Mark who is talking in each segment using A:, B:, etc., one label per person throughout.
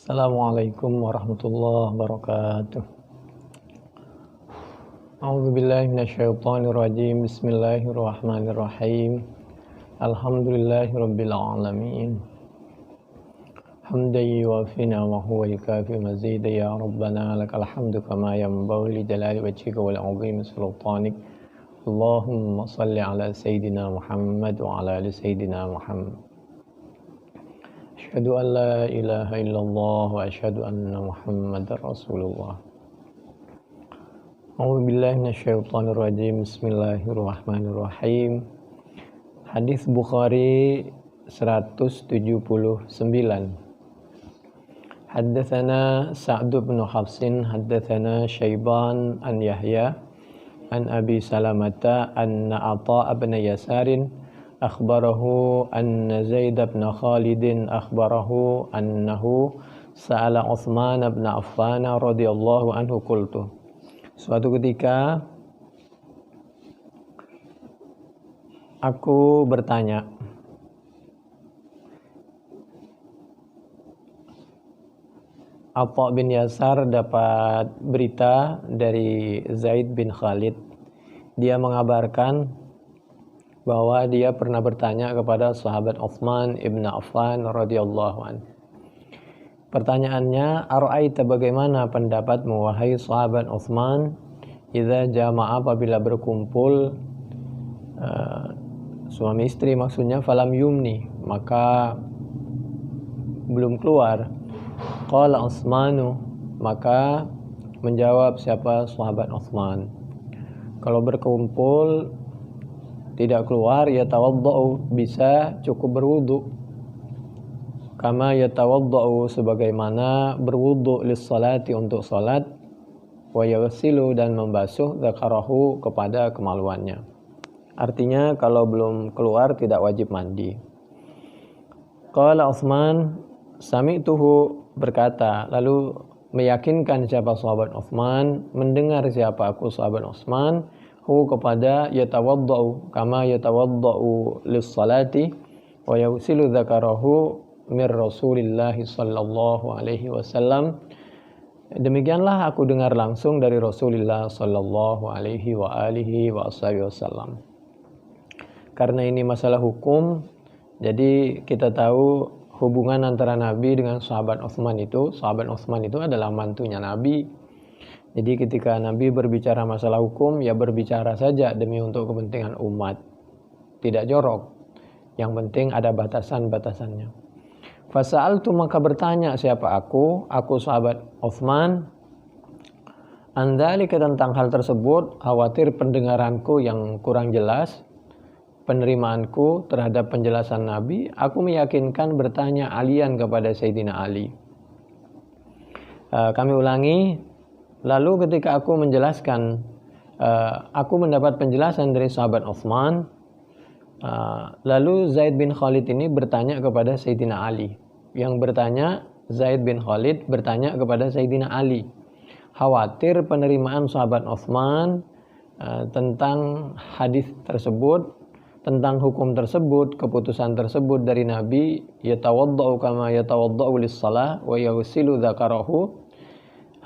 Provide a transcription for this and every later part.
A: Assalamualaikum warahmatullahi wabarakatuh. A'udzu billahi minasyaitonir rajim. Bismillahirrahmanirrahim. Alhamdulillahirabbil alamin. Hamdan yuwafi ni'amahu wa yukafi mazida ya rabbana lakal hamdu kama yanbaghi li jalali wajhika wal 'azimi sultanik. Allahumma shalli ala sayidina Muhammad wa ala ali sayidina Muhammad. Asyhadu an la ilaha illallah wa asyhadu anna Muhammadar Rasulullah. A'udzu billahi minasyaitonir rajim. Bismillahirrahmanirrahim. Hadis Bukhari 179. Haddatsana Sa'd bin Hafsin haddatsana Syaiban an Yahya an Abi Salamata anna Atha bin Yasarin akhbarahu anna Zaid bin Khalid akhbarahu annahu sa'ala Utsman bin Affan radhiyallahu anhu qultu. Suatu ketika aku bertanya, Atha bin Yasar dapat berita dari Zaid bin Khalid. Dia mengabarkan bahwa dia pernah bertanya kepada sahabat Utsman ibn Affan radhiyallahu anhu. Pertanyaannya, ara'aita bagaimana pendapatmu wahai sahabat Utsman idza jama'a apabila berkumpul suami istri maksudnya falam yumni maka belum keluar. Qala Utsmanu maka menjawab siapa sahabat Utsman, kalau berkumpul tidak keluar yatawaddau bisa cukup berwudu, kama yatawaddau sebagaimana berwudu lis salati untuk salat, wa yaghsilu dan membasuh dzakarahu kepada kemaluannya. Artinya kalau belum keluar tidak wajib mandi. Qala Utsman sami'tuhu berkata, lalu meyakinkan siapa sahabat Utsman, mendengar siapa aku sahabat Utsman, hu kepada yatawaddau kama yatawaddau lis salati wa yusilu dzakarahu mir Rasulillah sallallahu alaihi wasallam. Demikianlah aku dengar langsung dari Rasulullah sallallahu alaihi wa alihi wasallam. Karena ini masalah hukum, jadi kita tahu hubungan antara Nabi dengan sahabat Utsman itu adalah mantunya Nabi. Jadi ketika Nabi berbicara masalah hukum, ya berbicara saja demi untuk kepentingan umat. Tidak jorok. Yang penting ada batasan-batasannya. Fasa'altu maka bertanya siapa aku sahabat Utsman, andalika tentang hal tersebut, khawatir pendengaranku yang kurang jelas, penerimaanku terhadap penjelasan Nabi, aku meyakinkan bertanya alian kepada Sayyidina Ali. Kami ulangi. Lalu ketika aku menjelaskan, aku mendapat penjelasan dari sahabat Utsman, lalu Zaid bin Khalid ini bertanya kepada Sayyidina Ali. Yang bertanya, Zaid bin Khalid bertanya kepada Sayyidina Ali. Khawatir penerimaan sahabat Utsman tentang hadis tersebut, tentang hukum tersebut, keputusan tersebut dari Nabi, yatawaddau kama yatawaddau lis-shalah wa yaghsilu dzakarahu.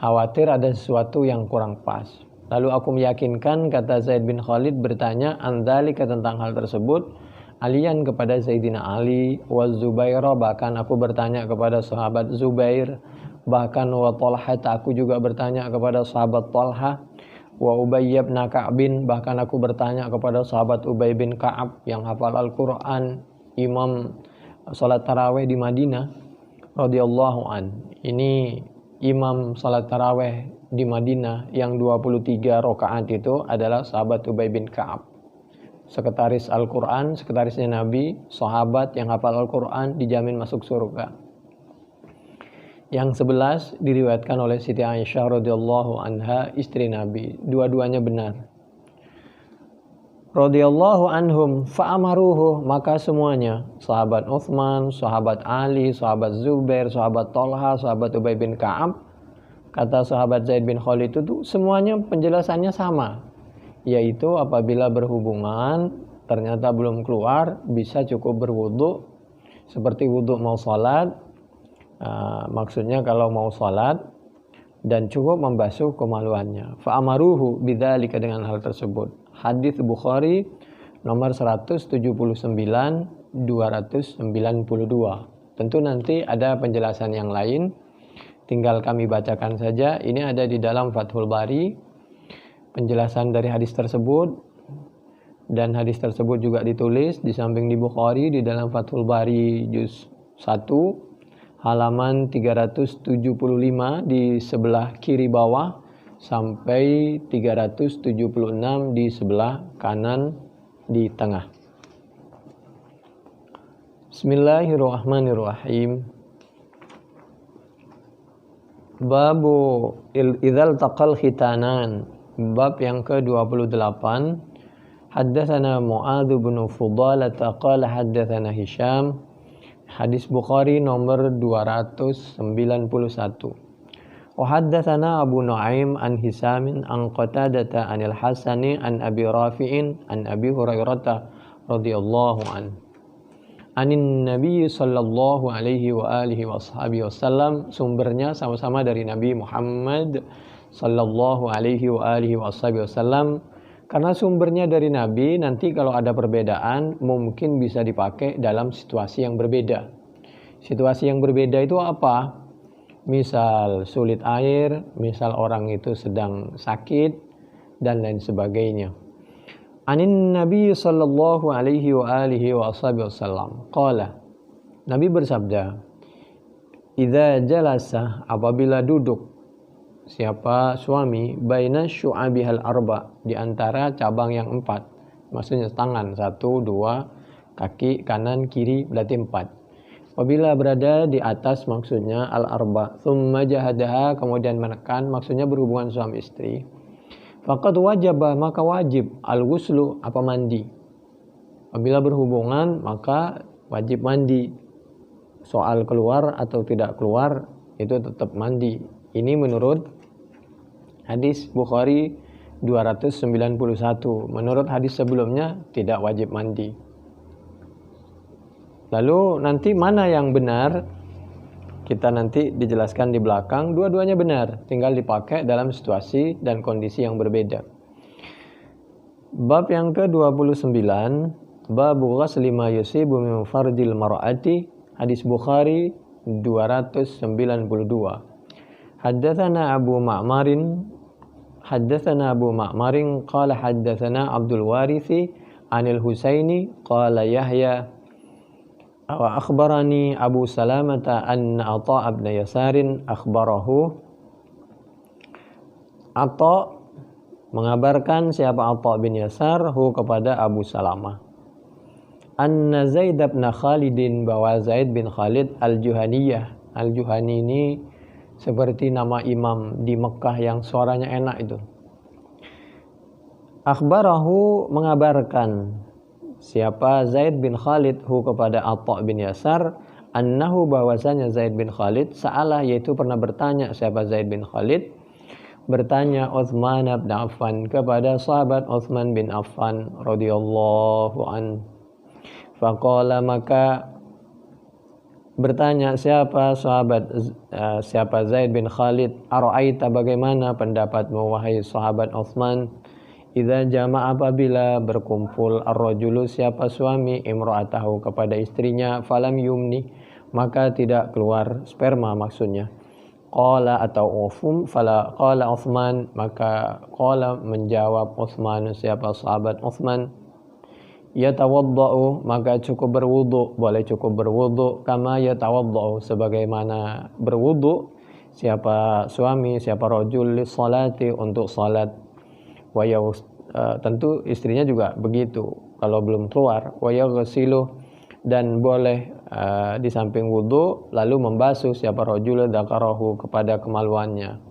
A: Khawatir ada sesuatu yang kurang pas. Lalu aku meyakinkan, kata Zaid bin Khalid bertanya andalika tentang hal tersebut alian kepada Sayyidina Ali wa Zubair, bahkan aku bertanya kepada sahabat Zubair, bahkan wa Talha, aku juga bertanya kepada sahabat Talha, wa Ubay bin Ka'ab, bahkan aku bertanya kepada sahabat Ubay bin Ka'ab yang hafal Al-Qur'an, imam salat tarawih di Madinah radhiyallahu an. Ini imam salat tarawih di Madinah yang 23 rakaat itu adalah sahabat Ubay bin Ka'ab. Sekretaris Al-Quran, sekretarisnya Nabi, sahabat yang hafal Al-Quran dijamin masuk surga. Yang 11 diriwayatkan oleh Siti Aisyah radhiyallahu anha, istri Nabi. Dua-duanya benar. Radhiyallahu anhum fa'amaruhu, maka semuanya, sahabat Utsman, sahabat Ali, sahabat Zubair, sahabat Talha, sahabat Ubay bin Ka'ab, kata sahabat Zaid bin Khalid itu semuanya penjelasannya sama, yaitu apabila berhubungan ternyata belum keluar, bisa cukup berwudu seperti wudu mau salat, Maksudnya kalau mau sholat dan cukup membasuh kemaluannya. Fa'amaruhu bidzalika, dengan hal tersebut. Hadis Bukhari nomor 179 292. Tentu nanti ada penjelasan yang lain, tinggal kami bacakan saja. Ini ada di dalam Fathul Bari, penjelasan dari hadis tersebut, dan hadis tersebut juga ditulis di samping di Bukhari di dalam Fathul Bari juz 1 halaman 375 di sebelah kiri bawah sampai 376 di sebelah kanan di tengah. Bismillahirrahmanirrahim. Babu idzal taqal khitanan. Bab yang ke-28. Haddatsana Mu'adz bin Fudalah qala haddatsana Hisham. Hadis Bukhari nomor 291. Wa haddatsana Abu Nuaim an Hisamin an Qatadah anil Hasani an Abi Rafi'in an Abi Hurairah radhiyallahu an. Anin Nabi sallallahu alaihi wa alihi wasallam. Sumbernya sama-sama dari Nabi Muhammad sallallahu alaihi wa alihi wasallam. Karena sumbernya dari Nabi, nanti kalau ada perbedaan mungkin bisa dipakai dalam situasi yang berbeda. Situasi yang berbeda itu apa? Misal sulit air, misal orang itu sedang sakit, dan lain sebagainya. Anin Nabi sallallahu alaihi wa alihi wasallam qala, Nabi bersabda, idza jalasa, apabila duduk siapa suami, baina syu'abihal arba, di antara cabang yang 4, maksudnya tangan 1, 2, kaki kanan kiri, berarti 4. Apabila berada di atas, maksudnya al arba, thumma jahadaha, kemudian menekan, maksudnya berhubungan suami istri. Faqad wajaba, maka wajib, al ghuslu, apa mandi. Apabila berhubungan maka wajib mandi. Soal keluar atau tidak keluar itu tetap mandi. Ini menurut hadis Bukhari 291. Menurut hadis sebelumnya tidak wajib mandi. Lalu nanti mana yang benar? Kita nanti dijelaskan di belakang. Dua-duanya benar, tinggal dipakai dalam situasi dan kondisi yang berbeda. Bab yang ke-29, Babu ghasli ma yusibu min fardil mar'ati. Hadis Bukhari 292. Haddatsana Abu Ma'marin qala haddatsana Abdul Warithi anil Husaini qala Yahya wa akhbarani Abu Salamata anna Atha bin Yasarin akhbarahu. Atha mengabarkan siapa Atha bin Yasar kepada Abu Salamah. Anna Zaid bin Khalidin, bahwa Zaid bin Khalid al-Juhaniyah. Al-Juhani ini seperti nama imam di Mekah yang suaranya enak itu. Akhbarahu, mengabarkan siapa Zaid bin Khalid kepada Atha bin Yasar, annahu, bahwasanya Zaid bin Khalid sa'alah, yaitu pernah bertanya siapa Zaid bin Khalid, bertanya Utsman bin Affan, kepada sahabat Utsman bin Affan radhiyallahu an. Faqala, maka bertanya siapa Zaid bin Khalid, ara'aita, bagaimana pendapatmu wahai sahabat Utsman, idza jama'a, apabila berkumpul, ar-rajulu, siapa suami, imra'atahu, kepada istrinya, falam yumni, maka tidak keluar sperma, maksudnya. Qala atau ufum, fala qala Utsman, maka qala menjawab Utsman, siapa sahabat Utsman, yatawaddau, maka cukup berwudu, boleh cukup berwudu, kama yatawaddau, sebagaimana berwudu siapa suami, siapa rajul, li salati, untuk salat. Wa tentu istrinya juga begitu kalau belum keluar. Wa yaghsilu, dan boleh di samping wudu lalu membasuh siapa rajul dzakarahu, kepada kemaluannya.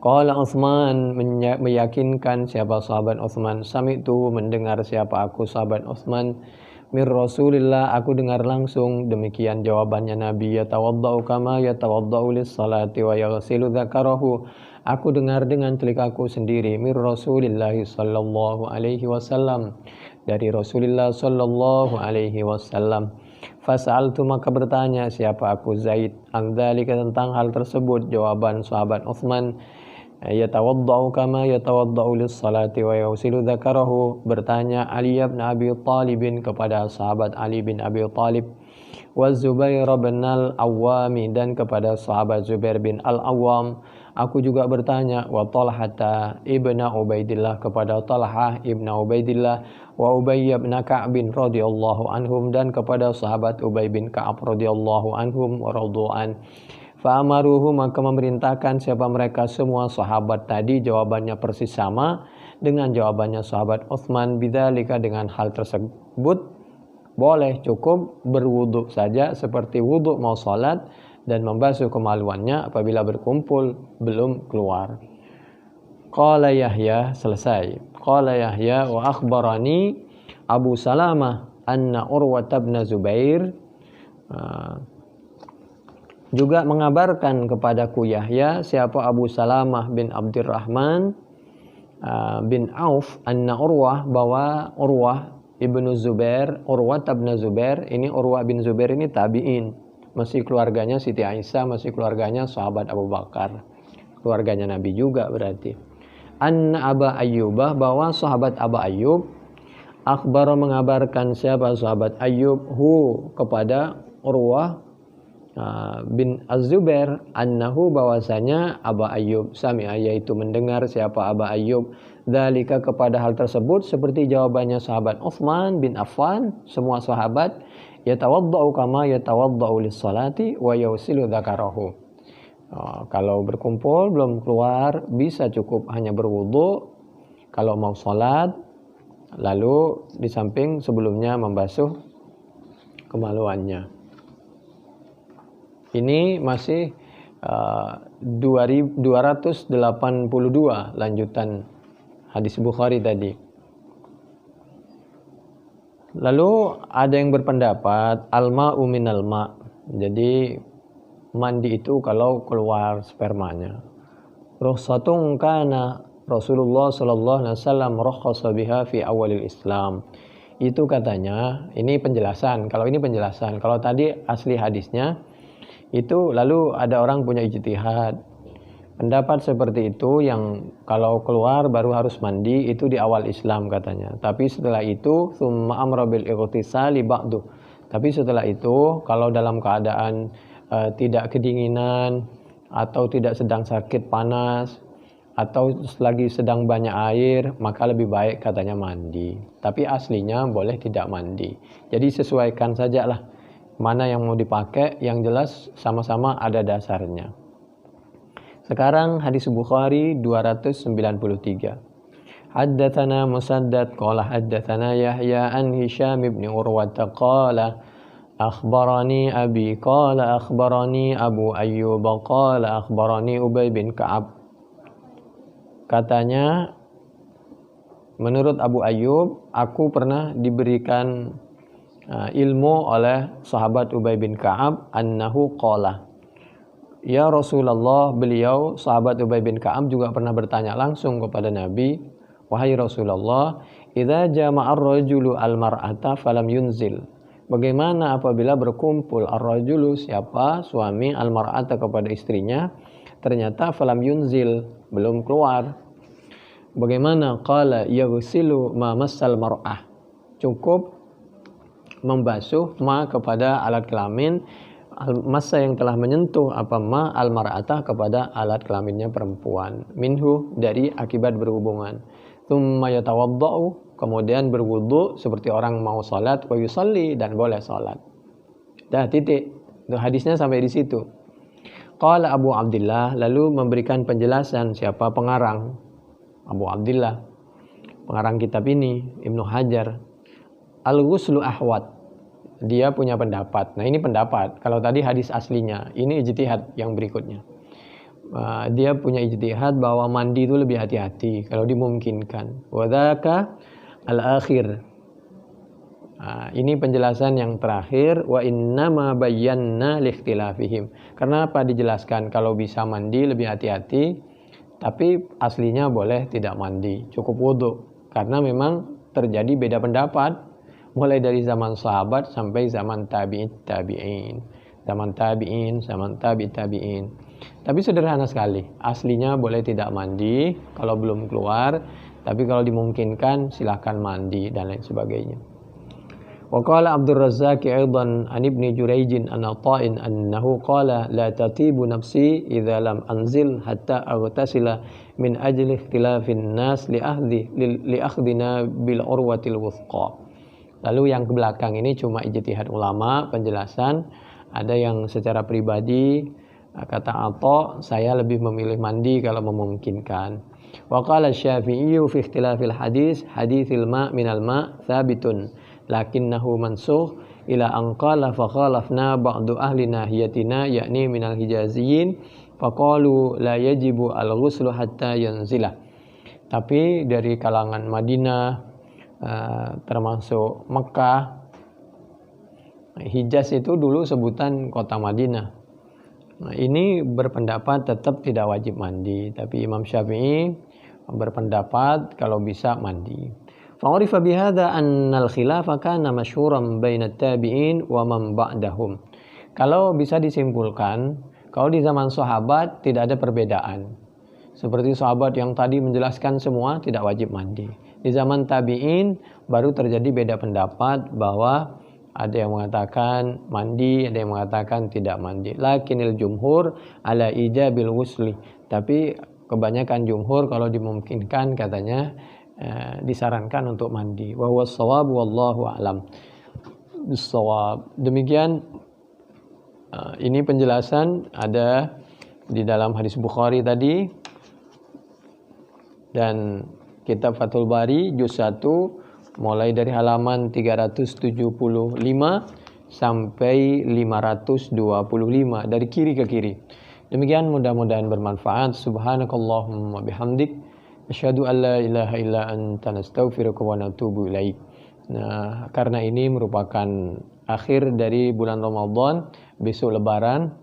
A: Qala Utsman, meyakinkan siapa sahabat Utsman, sami'tu, mendengar siapa aku sahabat Utsman, mir Rasulillah, aku dengar langsung, demikian jawabannya Nabi, yatawaddau kama yatawaddau lis salati wa yaghsilu dzakarahu, aku dengar dengan telikaku sendiri, mir Rasulillah sallallahu alaihi wasallam, dari Rasulullah sallallahu alaihi wasallam. Fasa'altu maka bertanya siapa aku Zaid an dzalika tentang hal tersebut. Jawaban sahabat Utsman, yatawaddau kama yatawaddau lis-salati wa yusilu dzakarahu. Bertanya Ali bin Abi Thalib kepada sahabat Ali bin Abi Thalib, wa Zubair bin Al-Awwam dan kepada sahabat Zubair bin Al-Awwam. Aku juga bertanya wa Talhata ibnu Ubaidillah kepada Talhah ibnu Ubaidillah, wa Ubay bin Ka'ab radhiyallahu anhum dan kepada sahabat Ubay bin Ka'ab radhiyallahu anhum wa radhu'an. Fa'amaruhu maka memerintahkan siapa mereka semua sahabat tadi. Jawabannya persis sama dengan jawabannya sahabat Utsman. Bidzalika dengan hal tersebut boleh cukup berwuduk saja seperti wuduk mau salat dan membasuh kemaluannya apabila berkumpul belum keluar. Qala Yahya, selesai. Qala Yahya wa akhbarani Abu Salamah anna Urwah bin Zubair, juga mengabarkan kepadaku Yahya siapa Abu Salamah bin Abdurrahman bin Auf anna Urwah, bahwa Urwah ibnu Zubair, Urwah bin Zubair, ini Urwah bin Zubair ini tabi'in, masih keluarganya Siti Aisyah, masih keluarganya sahabat Abu Bakar, keluarganya Nabi juga berarti. Anna Aba Ayyubah, bahwa sahabat Aba Ayyub, akhbar mengabarkan siapa sahabat Ayyub hu kepada Urwah bin Az-Zubair, annahu bahwasanya Aba Ayyub sami'a, yaitu mendengar siapa Aba Ayyub, dzalika kepada hal tersebut seperti jawabannya sahabat Utsman bin Affan, semua sahabat, yatawaddau kama yatawaddau lis-salati wa yusilu dzakarahu. Kalau berkumpul belum keluar bisa cukup hanya berwudu kalau mau salat, lalu di samping sebelumnya membasuh kemaluannya. Ini masih 282 lanjutan hadis Bukhari tadi. Lalu ada yang berpendapat al-ma'u minal ma'. Jadi mandi itu kalau keluar spermanya. Rukhsatun kana Rasulullah sallallahu alaihi wasallam rakhasa biha fi awalil Islam. Itu katanya, ini penjelasan. Kalau ini penjelasan, kalau tadi asli hadisnya itu lalu ada orang punya ijtihad. Pendapat seperti itu yang kalau keluar baru harus mandi itu di awal Islam katanya. Tapi setelah itu summa amra bil ightisali ba'du. Tapi setelah itu kalau dalam keadaan tidak kedinginan atau tidak sedang sakit panas atau lagi sedang banyak air, maka lebih baik katanya mandi. Tapi aslinya boleh tidak mandi. Jadi sesuaikan sajalah mana yang mau dipakai, yang jelas sama-sama ada dasarnya. Sekarang hadis Bukhari 293. Haddatsana Musaddad qala haddatsana Yahya an Hisham ibn Urwah qala akhbarani abi qala akhbarani Abu Ayyub qala akhbarani Ubay bin Ka'ab. Katanya menurut Abu Ayyub, aku pernah diberikan ilmu oleh sahabat Ubay bin Ka'ab annahu qala, ya Rasulullah, beliau sahabat Ubay bin Ka'ab juga pernah bertanya langsung kepada Nabi, wahai Rasulullah, idza jama'ar rajulu al-mar'ata falam yunzil. Bagaimana apabila berkumpul ar-rajulu, siapa suami, al-mar'ata kepada istrinya, ternyata falam yunzil, belum keluar. Bagaimana? Qala yaghsilu ma massal mar'ah. Cukup membasuh ma kepada alat kelamin, masa yang telah menyentuh apa ma al-mar'atah kepada alat kelaminnya perempuan, minhu dari akibat berhubungan. Tsumma yatawaddau, kemudian berwudu seperti orang mau salat, wa yusalli, dan boleh salat. Dah, titik. Hadisnya sampai di situ. Qala Abu Abdullah, lalu memberikan penjelasan siapa pengarang Abu Abdullah, pengarang kitab ini Ibnu Hajar. Al-ghuslu ahwat, dia punya pendapat. Nah ini pendapat, kalau tadi hadis aslinya, ini ijtihad yang berikutnya. Dia punya ijtihad bahwa mandi itu lebih hati-hati kalau dimungkinkan. Wadaka al-akhir, ini penjelasan yang terakhir. Wa innama bayyana likhtilafihim, karena apa dijelaskan kalau bisa mandi lebih hati-hati, tapi aslinya boleh tidak mandi, cukup wudu, karena memang terjadi beda pendapat. mulai dari zaman sahabat sampai zaman tabi'in, zaman tabi'in. Tapi sederhana sekali, aslinya boleh tidak mandi kalau belum keluar, tapi kalau dimungkinkan silahkan mandi dan lain sebagainya. Wa qala Abdul Razzaq aidan an Ibnu Jurayj an Ata'in annahu qala la tatibu nafsi idza lam anzil hatta aghtasila min ajli ikhtilafin nas li akhdina bil urwatil wuthqa. Lalu yang ke belakang ini cuma ijtihad ulama, penjelasan. Ada yang secara pribadi kata Atha, saya lebih memilih mandi kalau memungkinkan. Wa qala Syafi'i fi ikhtilafil hadithil ma' minal ma' thabitun lakinnahu mansukh ila an qala fa khalafna ba'du ahli nahiyatina yakni minal hijaziyyin faqalu la yajibu al-ghuslu hatta yanzila. Tapi dari kalangan Madinah termasuk Mekah, Hijaz itu dulu sebutan kota Madinah. Nah, ini berpendapat tetap tidak wajib mandi, tapi Imam Syafi'i berpendapat kalau bisa mandi. Fa'urifa bihadza annal khilafa kana masyhuran bainat tabi'in wa man ba'dahum. Kalau bisa disimpulkan, kalau di zaman sahabat tidak ada perbedaan. Seperti sahabat yang tadi menjelaskan semua tidak wajib mandi. Di zaman tabi'in baru terjadi beda pendapat bahwa ada yang mengatakan mandi, ada yang mengatakan tidak mandi. Lakinil jumhur ala ijabil ghusli. Tapi kebanyakan jumhur kalau dimungkinkan katanya disarankan untuk mandi. Wa huwa shawab wallahu a'lam bis-shawab. Demikian ini penjelasan ada di dalam hadis Bukhari tadi dan kitab Fathul Bari juz 1 mulai dari halaman 375 sampai 525 dari kiri ke kiri. Demikian mudah-mudahan bermanfaat. Subhanakallahumma bihamdik asyhadu an la ilaha illa anta nastaghfiruka wa natubu ilaik. Nah, karena ini merupakan akhir dari bulan Ramadan, besok lebaran,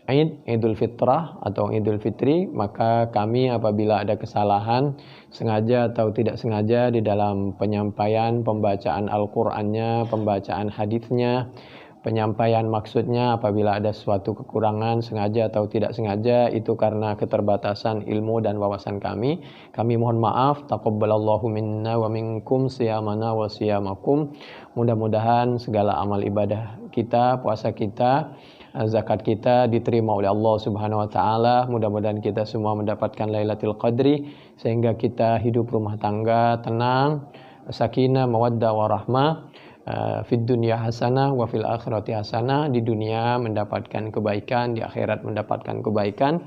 A: Idul Fitrah atau Idul Fitri, maka kami apabila ada kesalahan sengaja atau tidak sengaja di dalam penyampaian pembacaan Al-Qur'annya, pembacaan hadisnya, penyampaian maksudnya, apabila ada suatu kekurangan sengaja atau tidak sengaja, itu karena keterbatasan ilmu dan wawasan kami mohon maaf. Taqabbalallahu minna wa minkum siyamana wa siyamakum. Mudah-mudahan segala amal ibadah kita, puasa kita, zakat kita diterima oleh Allah Subhanahu wa taala. Mudah-mudahan kita semua mendapatkan Lailatul Qadri sehingga kita hidup rumah tangga tenang, sakinah, mawaddah warahmah, fid dunya hasanah wa fil akhirati hasanah. Di dunia mendapatkan kebaikan, di akhirat mendapatkan kebaikan,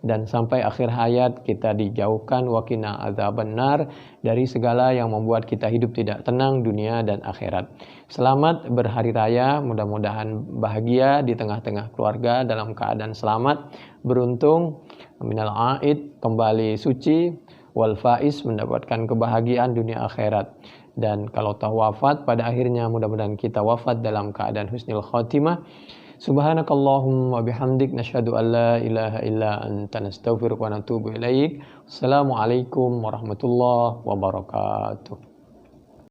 A: dan sampai akhir hayat kita dijauhkan waqina adzabannar, dari segala yang membuat kita hidup tidak tenang dunia dan akhirat. Selamat berhari raya, mudah-mudahan bahagia di tengah-tengah keluarga dalam keadaan selamat, beruntung, minal aid, kembali suci, wal faiz, mendapatkan kebahagiaan dunia akhirat. Dan kalau tahu wafat pada akhirnya mudah-mudahan kita wafat dalam keadaan husnul khotimah. Subhanakallahumma bihamdik nasyhadu an la ilaha illa anta nastaghfiruka wa natubu ilaik. Assalamualaikum warahmatullahi wabarakatuh.